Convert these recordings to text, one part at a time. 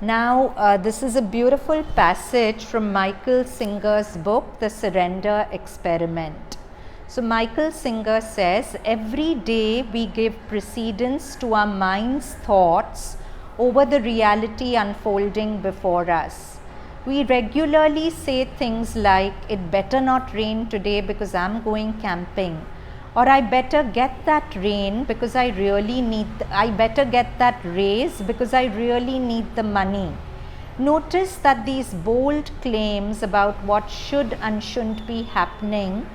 Now, this is a beautiful passage from Michael Singer's book, The Surrender Experiment. So, Michael Singer says, every day we give precedence to our mind's thoughts over the reality unfolding before us. We regularly say things like, it better not rain today because I'm going camping. Or I better get that rain because I better get that raise because I really need the money. Notice that these bold claims about what should and shouldn't be happening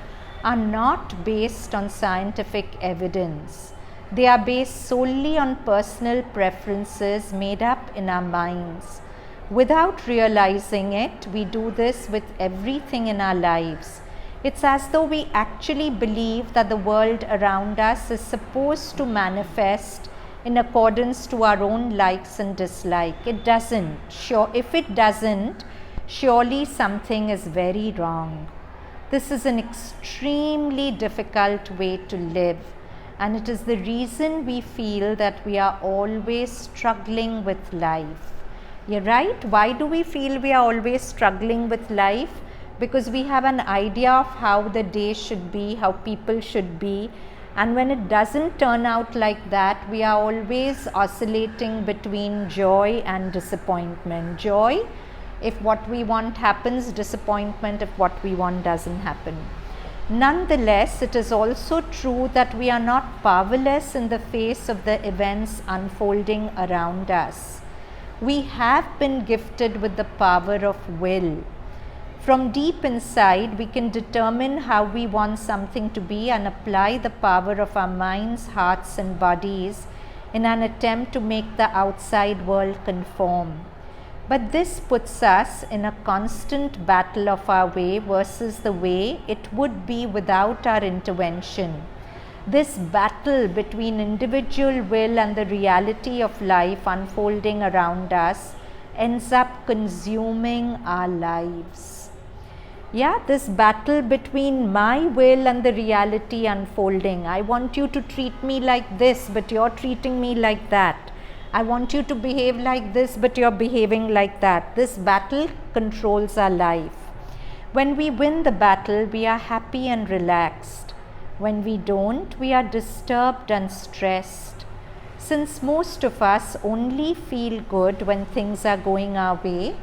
are not based on scientific evidence. They are based solely on personal preferences made up in our minds. Without realizing it, we do this with everything in our lives. It's as though we actually believe that the world around us is supposed to manifest in accordance to our own likes and dislikes. It doesn't. If it doesn't, surely something is very wrong. This is an extremely difficult way to live, and it is the reason we feel that we are always struggling with life. You're right. Why do we feel we are always struggling with life? Because we have an idea of how the day should be, how people should be, and when it doesn't turn out like that, we are always oscillating between joy and disappointment. Joy if what we want happens, disappointment if what we want doesn't happen. Nonetheless, it is also true that we are not powerless in the face of the events unfolding around us. We have been gifted with the power of will. From deep inside, we can determine how we want something to be and apply the power of our minds, hearts, and bodies in an attempt to make the outside world conform. But this puts us in a constant battle of our way versus the way it would be without our intervention. This battle between individual will and the reality of life unfolding around us ends up consuming our lives. This battle between my will and the reality unfolding. I want you to treat me like this, but you're treating me like that. I want you to behave like this, but you're behaving like that. This battle controls our life. When we win the battle, we are happy and relaxed. When we don't, we are disturbed and stressed. Since most of us only feel good when things are going our way,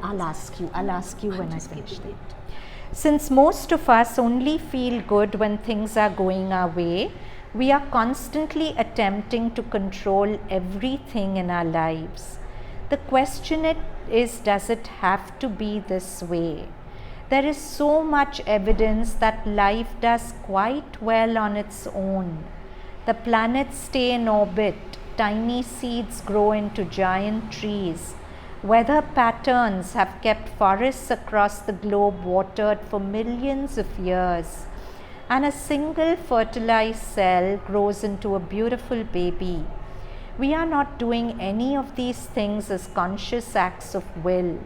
I'll ask you when I finish it. Since most of us only feel good when things are going our way, we are constantly attempting to control everything in our lives. The question is, does it have to be this way? There is so much evidence that life does quite well on its own. The planets stay in orbit, tiny seeds grow into giant trees. Weather patterns have kept forests across the globe watered for millions of years, and a single fertilized cell grows into a beautiful baby. We are not doing any of these things as conscious acts of will.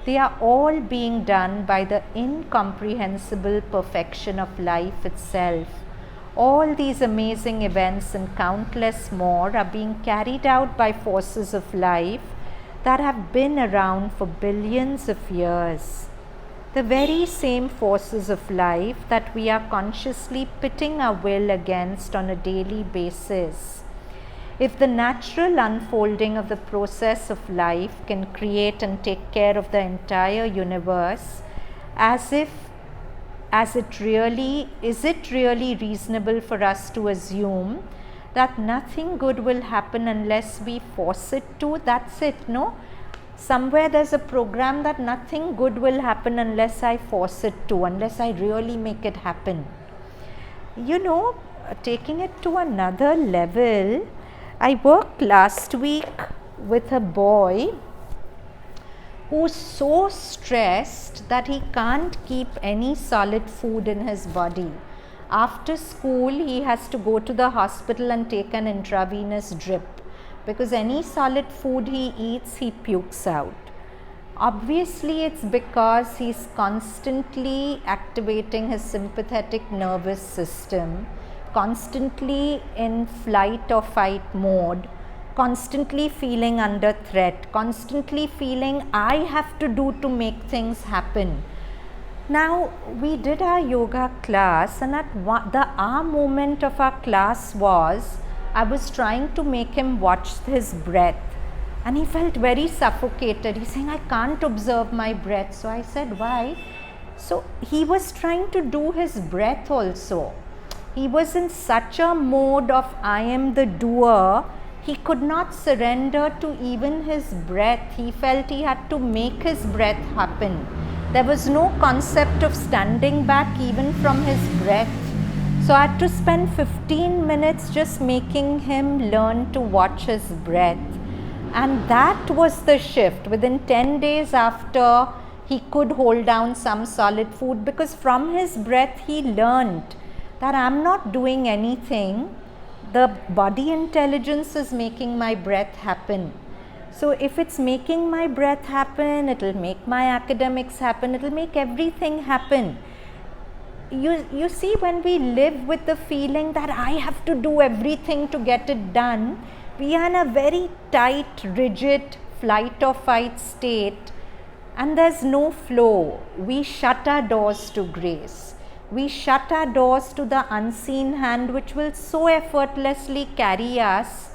They are all being done by the incomprehensible perfection of life itself. All these amazing events and countless more are being carried out by forces of life that have been around for billions of years. The very same forces of life that we are consciously pitting our will against on a daily basis. If the natural unfolding of the process of life can create and take care of the entire universe, is it really reasonable for us to assume that nothing good will happen unless we force it to? That's it, no? Somewhere there's a program that nothing good will happen unless I force it to, unless I really make it happen. Taking it to another level, I worked last week with a boy who's so stressed that he can't keep any solid food in his body. After school, he has to go to the hospital and take an intravenous drip because any solid food he eats, he pukes out. Obviously, it's because he's constantly activating his sympathetic nervous system, constantly in flight or fight mode, constantly feeling under threat, constantly feeling I have to do to make things happen. Now, we did our yoga class, and at the aha moment of our class was, I was trying to make him watch his breath, and he felt very suffocated. He's saying, I can't observe my breath. So I said, why? So he was trying to do his breath also. He was in such a mode of I am the doer, he could not surrender to even his breath. He felt he had to make his breath happen. There was no concept of standing back even from his breath. So I had to spend 15 minutes just making him learn to watch his breath. And that was the shift. Within 10 days after, he could hold down some solid food, because from his breath he learned that I'm not doing anything. The body intelligence is making my breath happen. So if it's making my breath happen, it'll make my academics happen, it'll make everything happen. You see, when we live with the feeling that I have to do everything to get it done, we are in a very tight, rigid flight or fight state, and there's no flow. We shut our doors to grace. We shut our doors to the unseen hand, which will so effortlessly carry us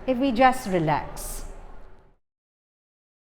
if we just relax.